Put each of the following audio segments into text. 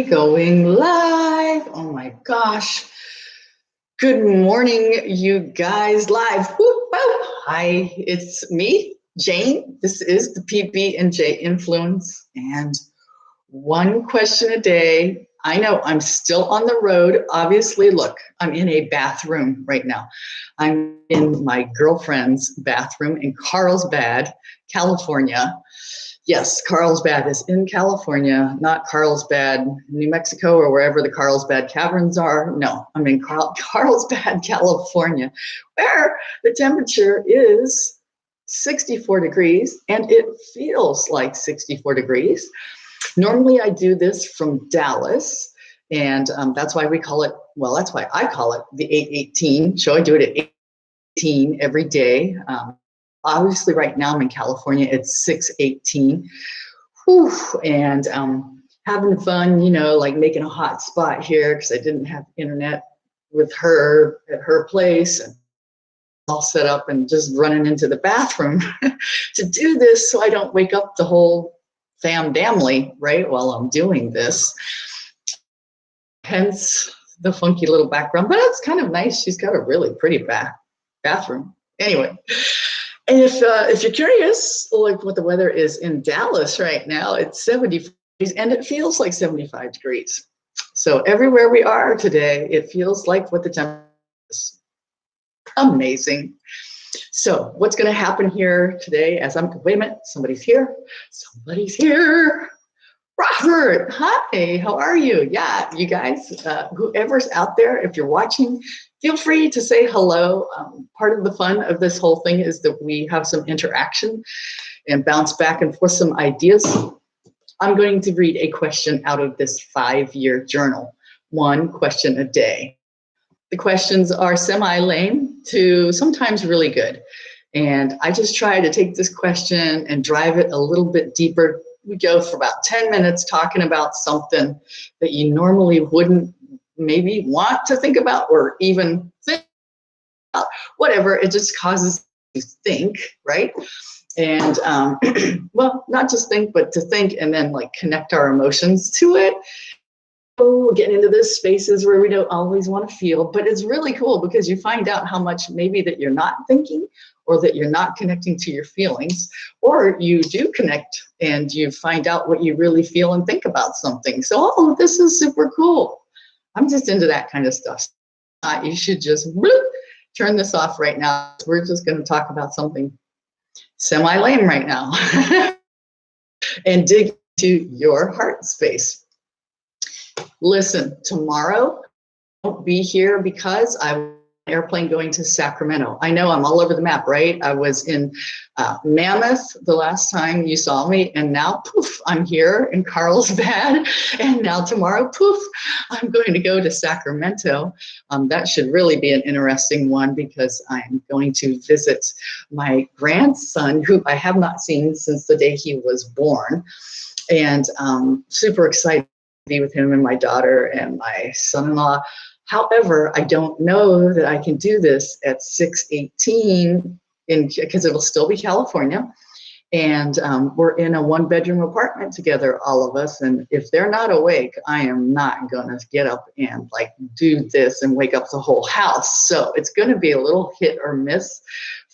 Going live. Oh my gosh. Good morning, you guys. Live. Woo, woo. Hi, it's me, Jane. This is the PB&J Influence. And one question a day. I know I'm still on the road. Obviously, look, I'm in a bathroom right now. I'm in my girlfriend's bathroom in Carlsbad, California. Yes, Carlsbad is in California, not Carlsbad, New Mexico, or wherever the Carlsbad Caverns are. No, I'm in Carlsbad, California, where the temperature is 64 degrees, and it feels like 64 degrees. Normally, I do this from Dallas, and that's why we call it, well, that's why I call it the 818. So I do it at 818 every day. Obviously, right now I'm in California, it's 6:18. Whew, and having fun, like making a hot spot here because I didn't have internet with her at her place, and all set up and just running into the bathroom to do this so I don't wake up the whole family, right, while I'm doing this. Hence the funky little background, but it's kind of nice. She's got a really pretty bathroom. Anyway. And if you're curious, like what the weather is in Dallas right now, it's 70 degrees and it feels like 75 degrees. So everywhere we are today, it feels like what the temperature is. Amazing. So what's going to happen here today as wait a minute, somebody's here. Somebody's here. Robert, hi, how are you? Yeah, you guys, whoever's out there, if you're watching, feel free to say hello. Part of the fun of this whole thing is that we have some interaction and bounce back and forth some ideas. I'm going to read a question out of this 5-year journal, one question a day. The questions are semi-lame to sometimes really good. And I just try to take this question and drive it a little bit deeper. We go for about 10 minutes talking about something that you normally wouldn't maybe want to think about or even think about. Whatever, it just causes you to think, right? And well, not just think, but to think and then like connect our emotions to it. Oh, we're getting into those spaces where we don't always want to feel, but it's really cool because you find out how much maybe that you're not thinking or that you're not connecting to your feelings, or you do connect and you find out what you really feel and think about something. So, oh, this is super cool. I'm just into that kind of stuff. You should just turn this off right now. We're just going to talk about something semi-lame right now and dig into your heart space. Listen, tomorrow I won't be here because I'm on an airplane going to Sacramento. I know I'm all over the map, right? I was in Mammoth the last time you saw me, and now, poof, I'm here in Carlsbad. And now tomorrow, poof, I'm going to go to Sacramento. That should really be an interesting one because I'm going to visit my grandson, who I have not seen since the day he was born. And super excited be with him and my daughter and my son-in-law. However, I don't know that I can do this at 6:18 because it'll still be California. And we're in a 1-bedroom apartment together, all of us. And if they're not awake, I am not going to get up and like do this and wake up the whole house. So it's going to be a little hit or miss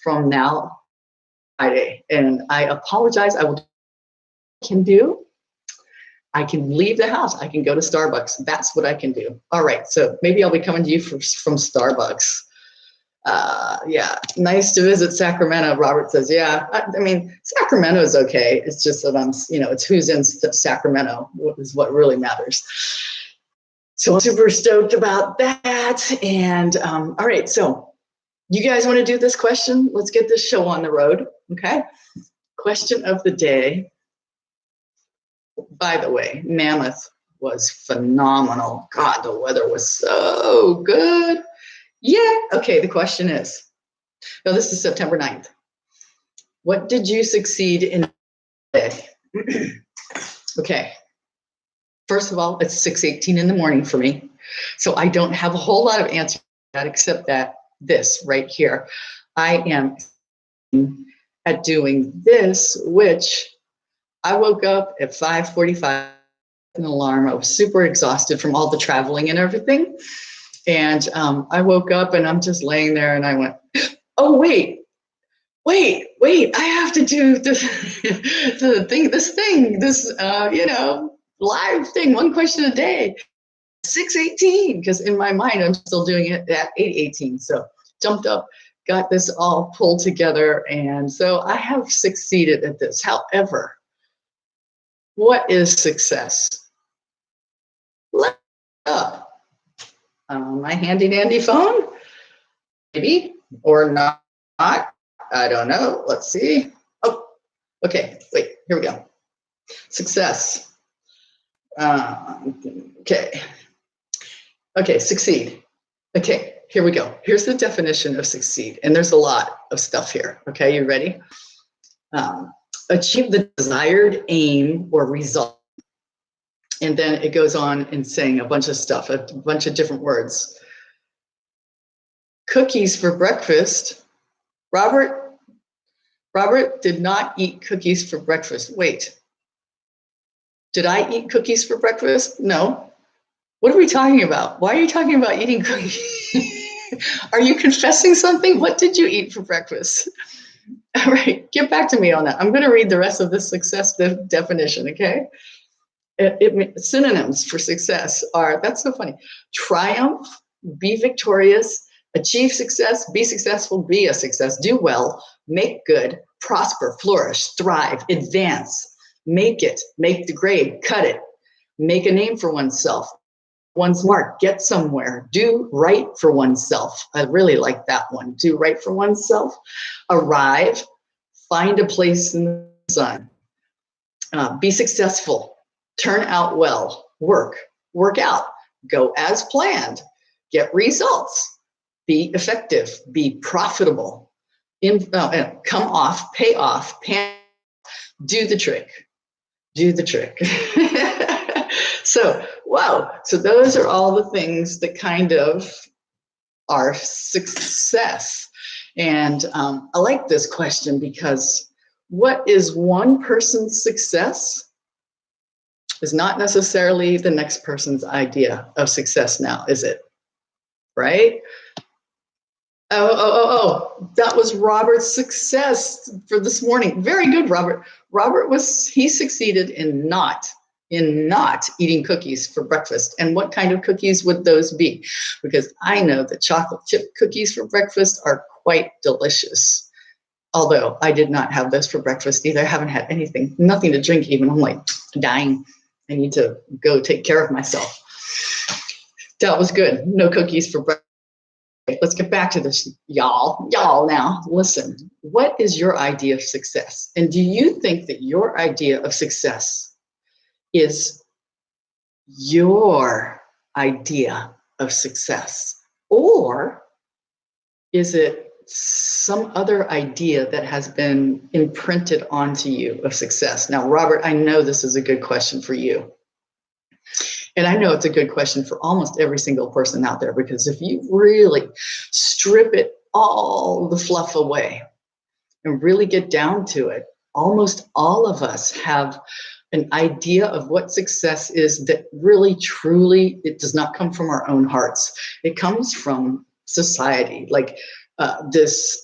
from now Friday. And I apologize. I can leave the house. I can go to Starbucks. That's what I can do. All right. So maybe I'll be coming to you from Starbucks. Yeah. Nice to visit Sacramento. Robert says, yeah. I mean, Sacramento is okay. It's just that it's who's in Sacramento is what really matters. So I'm super stoked about that. And all right. So you guys want to do this question? Let's get this show on the road. Okay. Question of the day. By the way, Mammoth was phenomenal. God, the weather was so good. Yeah. Okay, the question is, this is September 9th. What did you succeed in today? Okay. First of all, it's 6:18 in the morning for me. So I don't have a whole lot of answers to that except that this right here. I am at doing this, which I woke up at 5:45 an alarm. I was super exhausted from all the traveling and everything. And I woke up and I'm just laying there and I went, oh, wait, I have to do this, this live thing, one question a day, 6:18, because in my mind, I'm still doing it at 8:18. So jumped up, got this all pulled together. And so I have succeeded at this. However, what is success? Look up my handy dandy phone, maybe, or not. I don't know. Let's see. Oh, okay. Wait, here we go. Success. Okay. Okay, succeed. Okay, here we go. Here's the definition of succeed. And there's a lot of stuff here. Okay, you ready? Achieve the desired aim or result. And then it goes on in saying a bunch of stuff, a bunch of different words. Cookies for breakfast. Robert did not eat cookies for breakfast. Wait, did I eat cookies for breakfast? No. What are we talking about? Why are you talking about eating cookies? Are you confessing something? What did you eat for breakfast? All right, get back to me on that. I'm going to read the rest of this success definition, okay? Synonyms for success are, that's so funny, triumph, be victorious, achieve success, be successful, be a success, do well, make good, prosper, flourish, thrive, advance, make it, make the grade, cut it, make a name for oneself, one's mark, get somewhere, do right for oneself. I really like that one. Do right for oneself, arrive, find a place in the sun, be successful, turn out well, work out, go as planned, get results, be effective, be profitable, come off, pay off, do the trick. So, wow. So those are all the things that kind of are success. And I like this question because what is one person's success is not necessarily the next person's idea of success now, is it? Right? Oh, that was Robert's success for this morning. Very good, Robert. He succeeded in not eating cookies for breakfast. And what kind of cookies would those be? Because I know that chocolate chip cookies for breakfast are quite delicious. Although I did not have those for breakfast either. I haven't had nothing to drink even. I'm like dying. I need to go take care of myself. That was good. No cookies for breakfast. Let's get back to this, y'all now. Listen, what is your idea of success? And do you think that your idea of success is your idea of success? Or is it some other idea that has been imprinted onto you of success? Now, Robert, I know this is a good question for you. And I know it's a good question for almost every single person out there, because if you really strip it all the fluff away and really get down to it, almost all of us have an idea of what success is that really, truly, it does not come from our own hearts. It comes from society, like this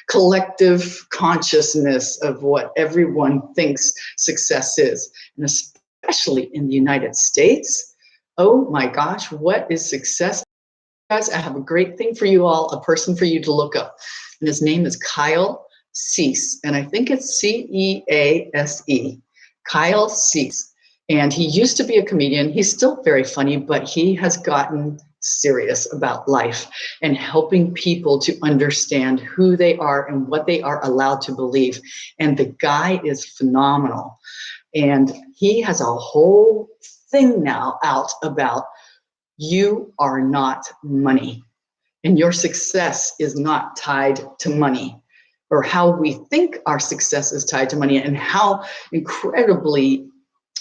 collective consciousness of what everyone thinks success is. And especially in the United States, oh my gosh, what is success? Guys, I have a great thing for you all, a person for you to look up. And his name is Kyle Cease. And I think it's C-E-A-S-E. Kyle Cease. And he used to be a comedian. He's still very funny, but he has gotten serious about life and helping people to understand who they are and what they are allowed to believe. And the guy is phenomenal. And he has a whole thing now out about you are not money, and your success is not tied to money, or how we think our success is tied to money, and how incredibly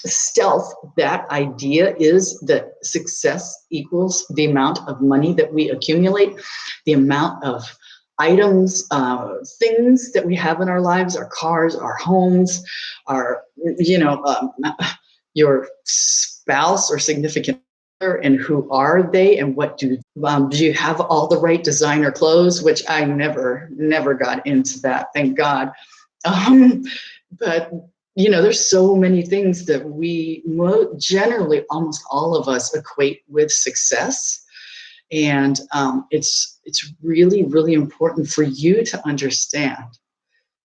stealth that idea is, that success equals the amount of money that we accumulate, the amount of items, things that we have in our lives, our cars, our homes, our, your spouse or significant other, and who are they, and what do you have all the right designer clothes, which I never got into that, thank God. But there's so many things that we generally, almost all of us, equate with success. And it's really, really important for you to understand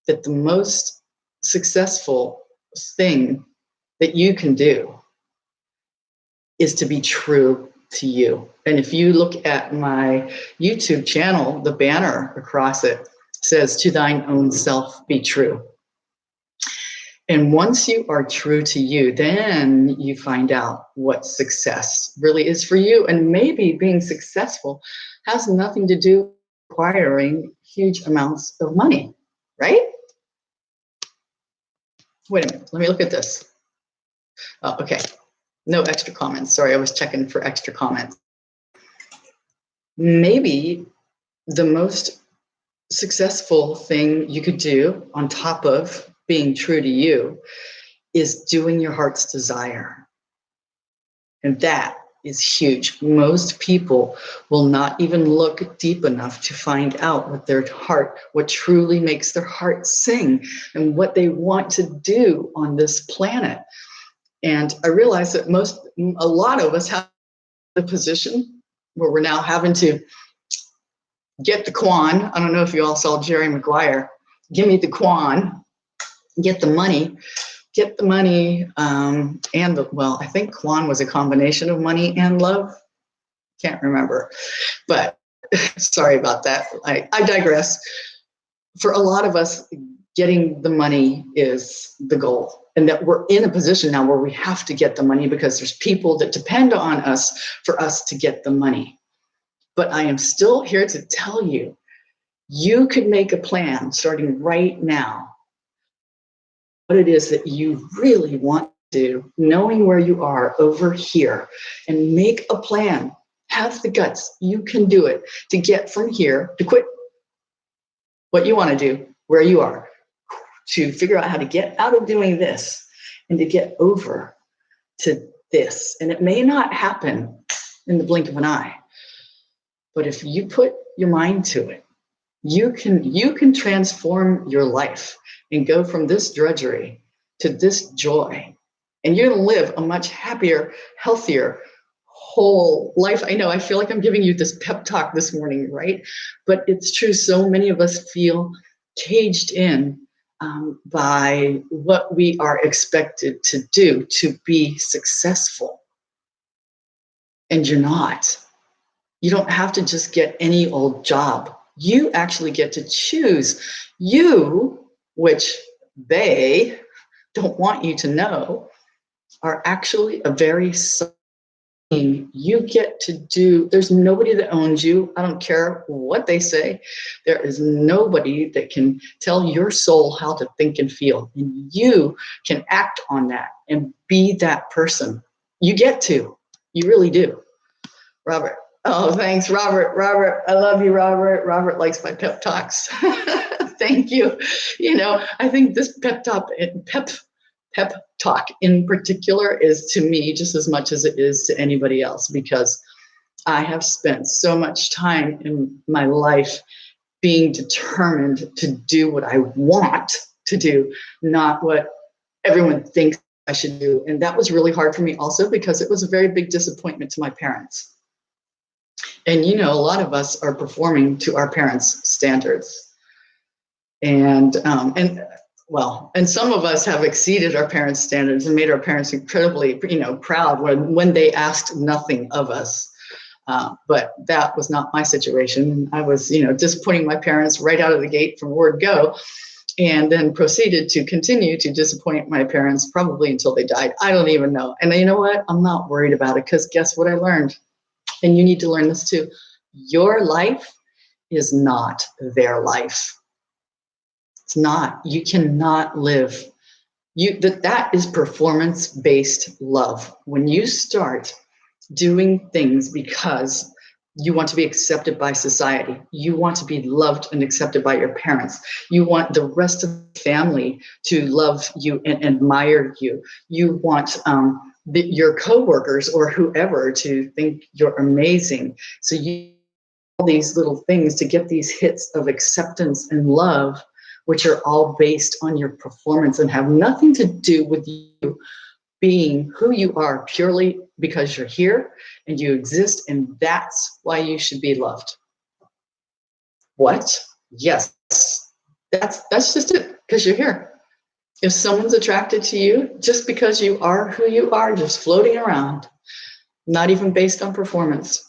that the most successful thing that you can do is to be true to you. And if you look at my YouTube channel, the banner across it says, "To thine own self be true." And once you are true to you, then you find out what success really is for you. And maybe being successful has nothing to do with acquiring huge amounts of money, right? Wait a minute, let me look at this. Oh, okay, no extra comments. Sorry, I was checking for extra comments. Maybe the most successful thing you could do on top of being true to you is doing your heart's desire. And that is huge. Most people will not even look deep enough to find out what truly makes their heart sing and what they want to do on this planet. And I realize that a lot of us have the position where we're now having to get the quan. I don't know if you all saw Jerry Maguire. Give me the quan, get the money, I think quan was a combination of money and love. Can't remember, but sorry about that. I digress. For a lot of us, getting the money is the goal, and that we're in a position now where we have to get the money because there's people that depend on us for us to get the money. But I am still here to tell you, you could make a plan starting right now, what it is that you really want to do, knowing where you are over here, and make a plan. Have the guts, you can do it, to get from here, to quit what you want to do, where you are, to figure out how to get out of doing this and to get over to this. And it may not happen in the blink of an eye, but if you put your mind to it, you can transform your life and go from this drudgery to this joy. And you're going to live a much happier, healthier, whole life. I know, I feel like I'm giving you this pep talk this morning, right? But it's true. So many of us feel caged in by what we are expected to do to be successful. And you're not. You don't have to just get any old job. You actually get to choose. You, which they don't want you to know, are actually a very thing you get to do. There's nobody that owns you. I don't care what they say. There is nobody that can tell your soul how to think and feel. And you can act on that and be that person. You get to. You really do. Robert. Oh, thanks, Robert. Robert, I love you, Robert. Robert likes my pep talks. Thank you. I think this pep talk in particular is to me just as much as it is to anybody else, because I have spent so much time in my life being determined to do what I want to do, not what everyone thinks I should do. And that was really hard for me also, because it was a very big disappointment to my parents. And a lot of us are performing to our parents' standards. And some of us have exceeded our parents' standards and made our parents incredibly, proud when they asked nothing of us. But that was not my situation. I was, disappointing my parents right out of the gate from word go, and then proceeded to continue to disappoint my parents probably until they died. I don't even know. And you know what? I'm not worried about it, because guess what I learned? And you need to learn this too. Your life is not their life. It's not. You cannot live. That is performance-based love. When you start doing things because You want to be accepted by society. You want to be loved and accepted by your parents. You want the rest of the family to love you and admire you. You want your coworkers or whoever to think you're amazing. So you all these little things to get these hits of acceptance and love, which are all based on your performance and have nothing to do with you being who you are purely because you're here and you exist, and that's why you should be loved. What? Yes, that's just it, because you're here. If someone's attracted to you just because you are who you are, just floating around, not even based on performance.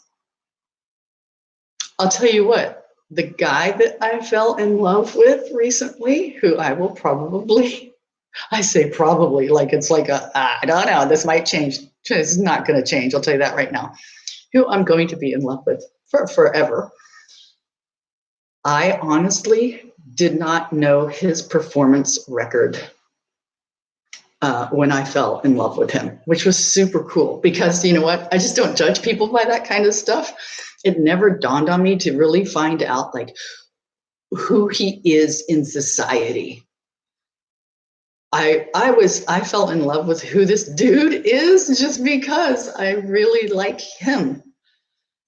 I'll tell you what, the guy that I fell in love with recently, who I will probably, I say probably like it's like I don't know, this might change. It's not going to change. I'll tell you that right now. Who I'm going to be in love with for forever. I honestly did not know his performance record when I fell in love with him, which was super cool because you know what? I just don't judge people by that kind of stuff. It never dawned on me to really find out like who he is in society. I fell in love with who this dude is just because I really like him.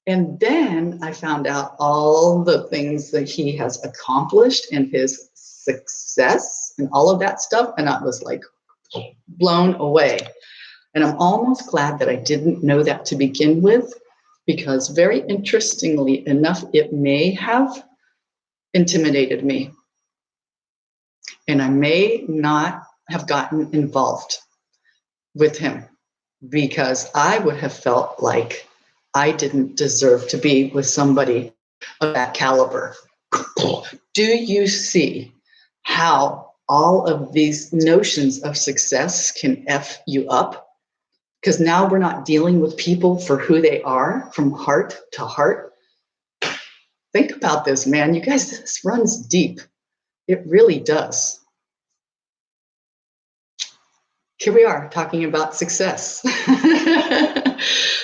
And then I found out all the things that he has accomplished and his success and all of that stuff. And I was like blown away. And I'm almost glad that I didn't know that to begin with, because very interestingly enough, it may have intimidated me. And I may not have gotten involved with him because I would have felt like I didn't deserve to be with somebody of that caliber. Do you see how all of these notions of success can F you up? Because now we're not dealing with people for who they are from heart to heart. Think about this, man. You guys, this runs deep. It really does. Here we are talking about success.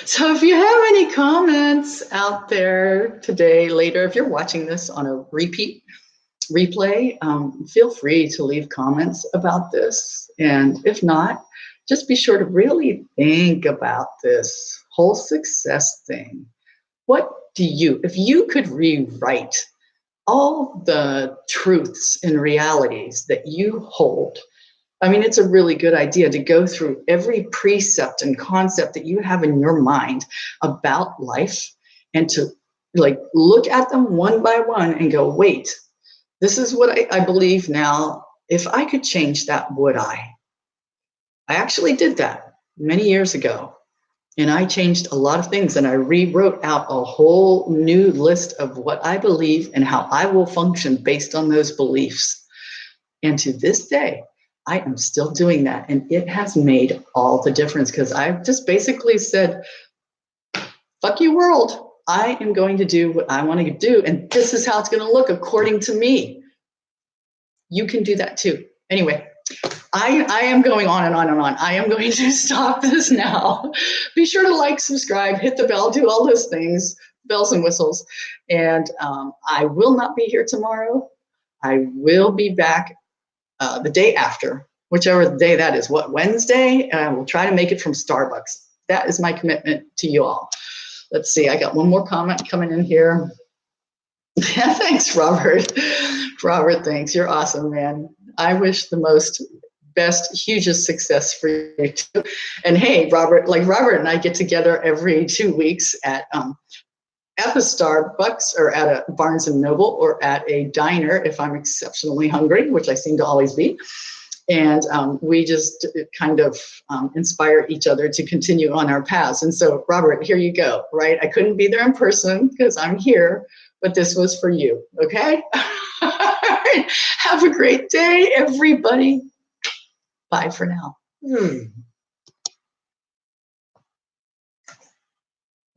So if you have any comments out there today, later, if you're watching this on a replay, feel free to leave comments about this. And if not, just be sure to really think about this whole success thing. What do you, if you could rewrite all the truths and realities that you hold, I mean, it's a really good idea to go through every precept and concept that you have in your mind about life and to like look at them one by one and go, wait, this is what I believe now. If I could change that, would I? I actually did that many years ago. And I changed a lot of things and I rewrote out a whole new list of what I believe and how I will function based on those beliefs. And to this day, I am still doing that. And it has made all the difference because I've just basically said, fuck you world. I am going to do what I want to do. And this is how it's going to look according to me. You can do that too. Anyway, I am going on and on and on. I am going to stop this now. Be sure to like, subscribe, hit the bell, do all those things, bells and whistles. And I will not be here tomorrow. I will be back the day after, whichever day that is. What, Wednesday? And I will try to make it from Starbucks. That is my commitment to you all. Let's see. I got one more comment coming in here. Yeah, thanks, Robert. Robert, thanks. You're awesome, man. I wish the best, hugest success for you too. And hey, Robert and I get together every 2 weeks at the Starbucks or at a Barnes and Noble or at a diner if I'm exceptionally hungry, which I seem to always be. And we just kind of inspire each other to continue on our paths. And so, Robert, here you go, right? I couldn't be there in person because I'm here, but this was for you, okay? All right. Have a great day, everybody. Bye for now.